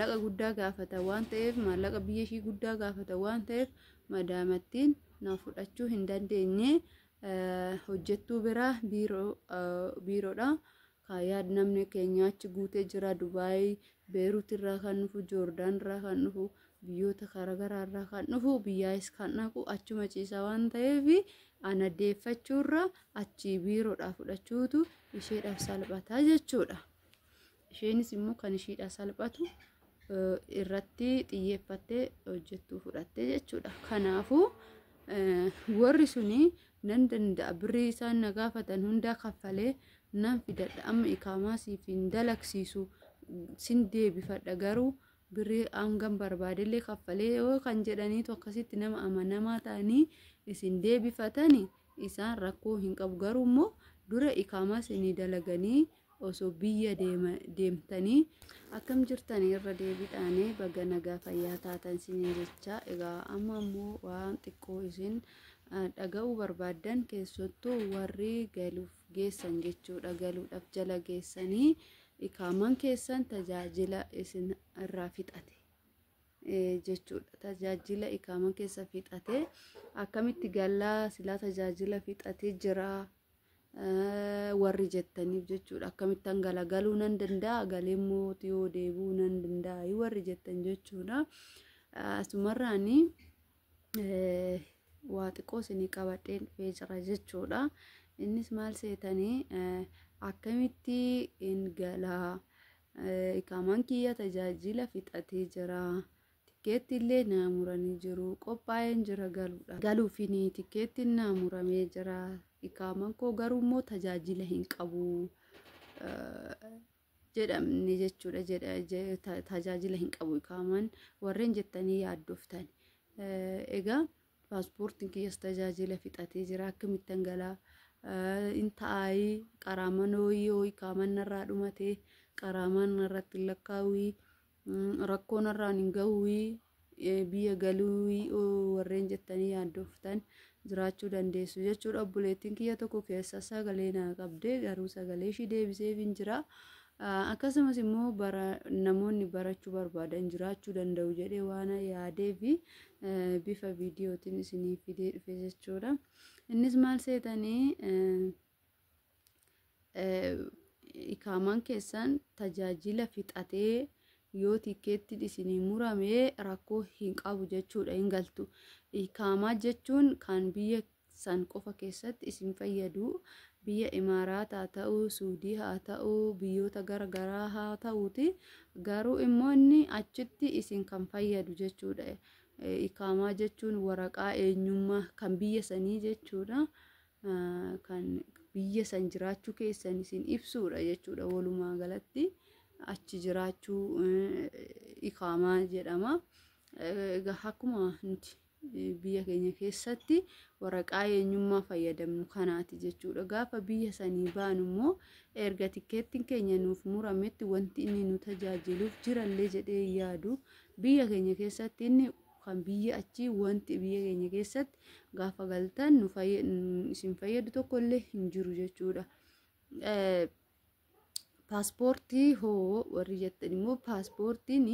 maallaqa guddaa gaafata waan ta'eef maallaqa biyya ishii guddaa gaafata waan ta'eef madaamattiin na fudhachuu hin dandeenye hojjettuu biraa biiroodha kaayaa namni keenya achi guutee jira Dubaay Beeruut irraa kan dhufu Joordaan irraa kan dhufu biyyoota garaagaraa irraa kan dhufu biyyaas kan dhaqu achuma ciisa waan ta'eef ana deeffachuurra achi biiroodhaa fudhachuutu isheedhaaf salphataa jechuudha. Isheenis immoo kan isheedhaaf salphatu irratti xiyyeeffattee hojjettuu fudhatte jechuudha. Kanaafuu warri suni nan danda'a birrii isaan na gaafatan hundaa kaffalee nan fidadha amma ikaamaa siif hin dalagsiisu sin deebifadha garuu birrii hangam barbaadellee kaffalee yoo kan jedhaniitu akkasitti nama amanamaa ta'anii isin deebifatanii isaan rakkoo hin qabu garuu immoo dura ikaamaa isinii dalaganii osoo biyya deemtanii akkam jirtanii irra deebiidhaanii baga nagaa fayyaa taatan isinii jecha egaa amma immoo waan xiqqoo isin dhaga'uu barbaadan keessattuu warri galuuf geessan jechuudha galuudhaaf jala geessanii ikaamaan keessan tajaajila isin irraa fixate jechuudha. Tajaajila ikaamaan keessa fixate akkamitti galaa silaa tajaajila fixate jira warri jettaniif jechuudha. Akkamittan galuu nan danda'a galee mootii yoo deebuu nan danda'a warri jettan jechuudha. Asumarraani waa xiqqoo isinii qabadheen dhufee jira jechuudha. Innis maal seetanii akkamitti in galaa ikaamaan kiyya tajaajila fixatee jira tikeetti illee na muranii jiru qophaa'een jira galuufini tikeetti na muramee jira ikaamaan koo garuu immoo tajaajila hin qabu jedhamni jechuudha tajaajila hin qabu ikaamaan warreen jettanii yaaddoftan egaa paaspoortiin kiyyas tajaajila fixatee jira akkamittan galaa intaay qaraman yoo ikaaman narraa dhumate qaraman irratti lakkaawii rakkoon irraan hin gahuu biyya galuu warreen jettanii yaaddoftan jiraachuu dandeessu jechuudha. Obboleettiin kiyya tokko keessa sagalee na qabdee garuu sagalee ishii deebiseef hin jira. Akkasumas immoo namoonni barachuu barbaadan jiraachuu danda'u jedhee waan yaadee fi bifa viidiyootiin isinii fidee dhufe jechuudha. Innis maal seetanii ikaamaan keessan tajaajila fixatee yoo tikeetti isinii muramee rakkoo hin qabu jechuudha hin galtu. Ikaamaa jechuun kan biyya san qofa keessatti isin fayyadu biyya Imaaraat haa ta'u Suudii haa ta'u biyyoota garaagaraa haa ta'uuti garuu immoo inni achitti isin kan fayyadu jechuudha. Ikaamaa jechuun waraqaa eenyummaa kan biyya sanii jechuudha. Kan biyya san jiraachuu keessan isin ibsuudha jechuudha. Walumaa galatti achi jiraachuu ikaamaa jedhama. Egaa akkuma nuti biyya keenya keessatti waraqaa eenyummaa fayyadamnu kanaati jechuudha. Gaafa biyya sanii baanu immoo erga tikeettiin keenya nuuf murametti wanti inni nu tajaajiluuf jirallee jedhee yaadu biyya keenya keessatti inni kan biyya achi wanti biyya keenya keessatti gaafa galtan isin fayyadu tokkollee hin jiru jechuudha. Paaspoortii hoo warri jettan immoo paaspoortiin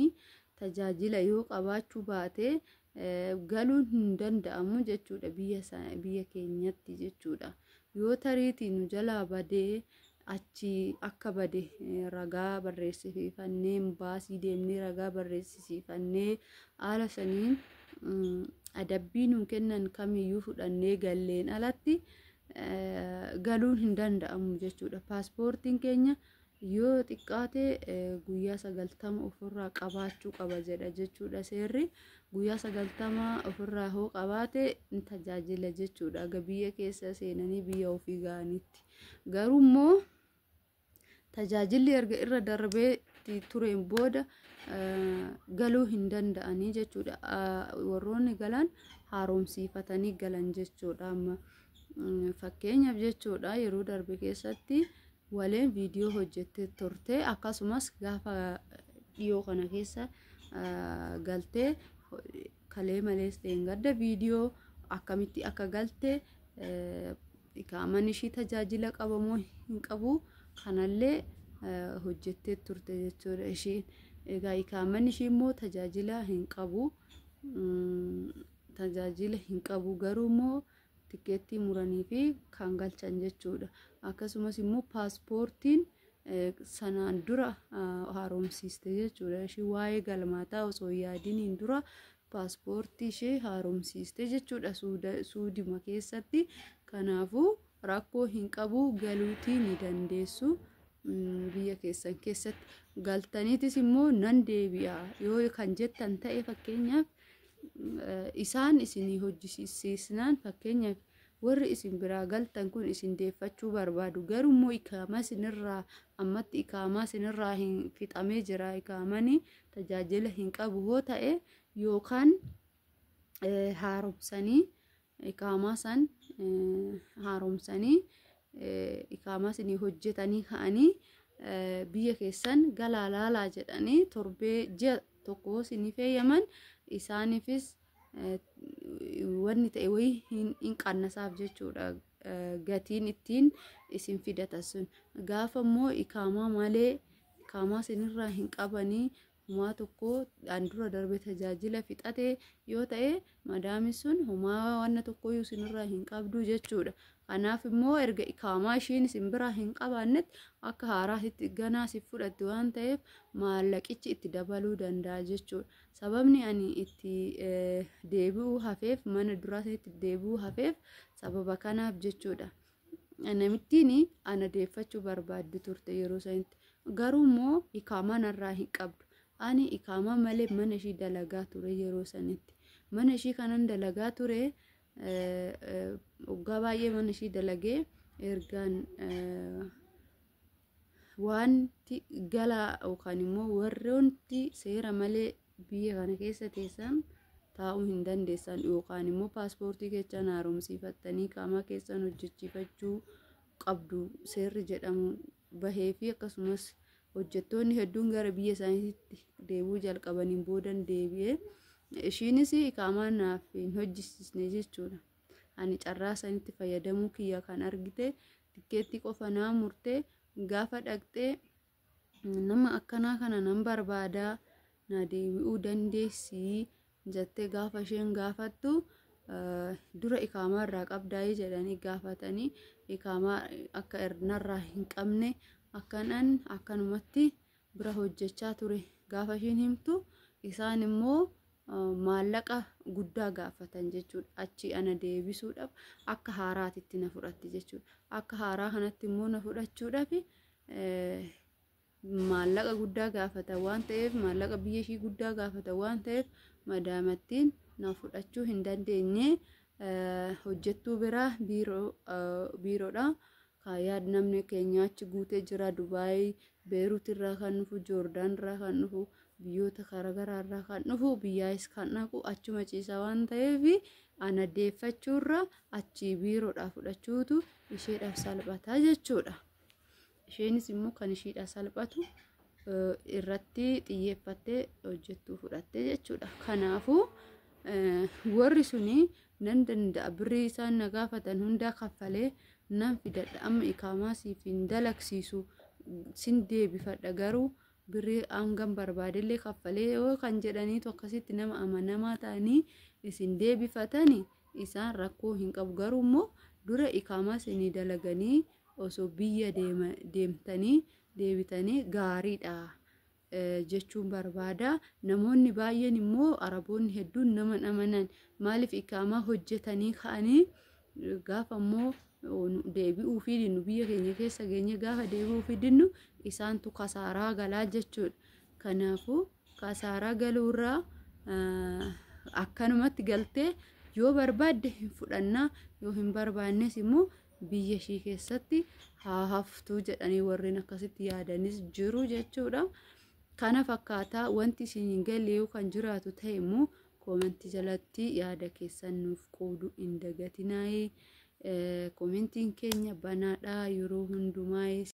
tajaajila yoo qabaachuu baate galuun hin danda'amu jechuudha biyya keenyatti jechuudha. Yoo tariitii nu jalaa badee achi akka bade ragaa barreessifannee baasii deemnee ragaa barreessifannee haala saniin adabbii nu kennan kamiyyuu fudhannee galleen alatti galuun hin danda'amu jechuudha. Paaspoortiin keenya yoo xiqqaate guyyaa 90 ofirraa qabaachuu qaba jedha jechuudha seerri. Guyyaa 90 ofirraa hoo qabaate tajaajila jechuudha. Aga biyya keessa seenanii biyya ofii ga'anitti garuu immoo tajaajilli erga irra darbee tureen booda galuu hin danda'anii jechuudha. Warroonni galan haaromsiifatanii galan jechuudha. Amma fakkeenyaaf jechuudha yeroo darbe keessatti waleen viidiyoo hojjettee turte akkasumas gaafa dhiyoo kana keessa galtee kalee malees gadda viidiyoo akkamitti akka galte ikaamaan ishii tajaajila qabamoo hin qabu kanallee hojjettee turte jechuudha. Isheen egaa ikaaman ishii immoo tajaajila hin qabu. Tajaajila hin qabu garuu immoo tikeettii muranii fi kan galchan jechuudha. Akkasumas immoo paaspoortiin sanaan dura haaromsiiste jechuudha. Ishii waa'ee galmaataa osoo yaadiniin dura paaspoortii ishee haaromsiiste jechuudha Suudima keessatti. Kanaafuu rakkoo hin qabu, galuutii ni dandeessu biyya keessan keessatti. Galtaniitis immoo nan deebi'a yoo kan jettan ta'e fakkeenyaaf isaan isinii hojjisiisnaan fakkeenyaaf warri isin biraa galtan kun isin deeffachuu barbaadu garuu immoo ikaamaa isinirraa ammatti ikaamaa isinirraa hin fixamee jira, ikaamanii tajaajila hin qabu hoo ta'e yookaan haaromsanii ikaamaa san haaromsanii ikaamaa isinii hojjetanii ka'anii biyya keessan galaa laalaa jedhanii torbee ji'a tokko isinii feeyyaman isaaniifis wanni ta'e wayii hin qannasaaf jechuudha gatiin ittiin isin fidatan sun. Gaafa immoo ikaamaa malee ikaamaa isinirraa hin qabanii humaa tokko dura darbe tajaajila fixate yoo ta'e madaami sun humaa wanna tokkoyyuu isinirraa hin qabdu jechuudha. Kanaaf immoo erga ikaamaa ishiin isin biraa hin qabaannetti akka haaraatti ganaa si fudhatti waan ta'eef maallaqichi itti dabaluu danda'a jechuudha. Sababni ani itti deebi'uu hafeef mana duraas itti deebi'uu hafeef sababa kanaaf jechuudha. Namittiin ana deeffachuu barbaaddu turte yeroo sanitti garuu immoo ikaamaa narraa hin qabdu. Ani ikaamaa malee mana ishii dalagaa ture yeroo sanitti. Mana ishii kanan dalagaa ture waggaa baay'ee mana ishii dalagee ergaan wanti galaa yookaan immoo warroonni seera malee biyya kana keessa teessan taa'uu hin dandeessan yookaan immoo paaspoortii keessan haaromsiifattanii qaama keessan hojjechiifachuu qabdu seerri jedhamu bahee fi akkasumas hojjettoonni hedduun gara biyya isaaniitti deebi'uu jalqabaniin boodan deebi'ee ishiinis ikaamaa naaf hin hojjisiisne jechuudha. Ani carraa sanitti fayyadamuu kiyya kan argite tikeettii qofa naa murtee gaafa dhaqxee nama akkanaa kana nan barbaadaa na deebi'uu dandeessi jettee gaafa isheen gaafattu dura ikaamaa irraa qabdaa jedhanii gaafatanii ikaamaa akka narraa hin qabne akkanumatti bira hojjechaa ture gaafa isheen himtu isaan immoo maallaqa guddaa gaafatan jechuudha. Achi ana deebisuudhaaf akka haaraatitti na fudhatti jechuudha. Akka haaraa kanatti immoo na fudhachuudhaaf maallaqa guddaa gaafata waan ta'eef maallaqa biyya ishii guddaa gaafata waan ta'eef madaamattiin na fudhachuu hin dandeenye. Hojjettuu biraa biiroodha. Yaad namni keenya achi guutee jira Dubaay, Beeruut irraa kan dhufu, Joordaan irraa kan dhufu, biyyoota garaagaraa irraa kan dhufu, biyyaas kan dhaqu achuma ciisa waan ta'eef ana deeffachuurra achi biiroodhaa fudhachuutu isheedhaaf salphata jechuudha. Isheenis immoo kan isheedhaaf salphatu irratti xiyyeeffattee hojjettuu fudhatte jechuudha. Kanaafuu warri suni nan danda'a birrii isaan na gaafatan hundaa kaffalee nan fidadha amma ikaamaa siif hin dalagsiisu sin deebifadha garuu birrii hangam barbaadellee kaffalee yoo kan jedhaniitu akkasitti nama amanamaa ta'anii isin deebifatanii isaan rakkoo hin qabu. Garuu immoo dura ikaamaa isinii dalaganii osoo biyya deemtanii deebitanii gaariidha jechuun barbaada. Namoonni baay'een immoo araboonni hedduun nama amanan maaliif ikaamaa hojjetanii ka'anii gaafa immoo deebi'uu fi dinnu biyya keenya keessa geenye gaafa deebi'uu fi dinnu isaantu kasaaraa galaa jechuudha. Kanaafuu kasaaraa galuurraa akkanumatti galtee yoo barbaadde hin fudhannaa yoo hin barbaannes immoo biyya ishii keessatti haa haftuu jedhanii warreen akkasitti yaadanis jiru jechuudha. Kana fakkaataa wanti isin hin galle yoo kan jiraatu ta'e immoo koomentii jalatti yaada keessan nuuf qooduu hin dagatinaa. Koomentiin keenya banaadhaa yeroo hundumaa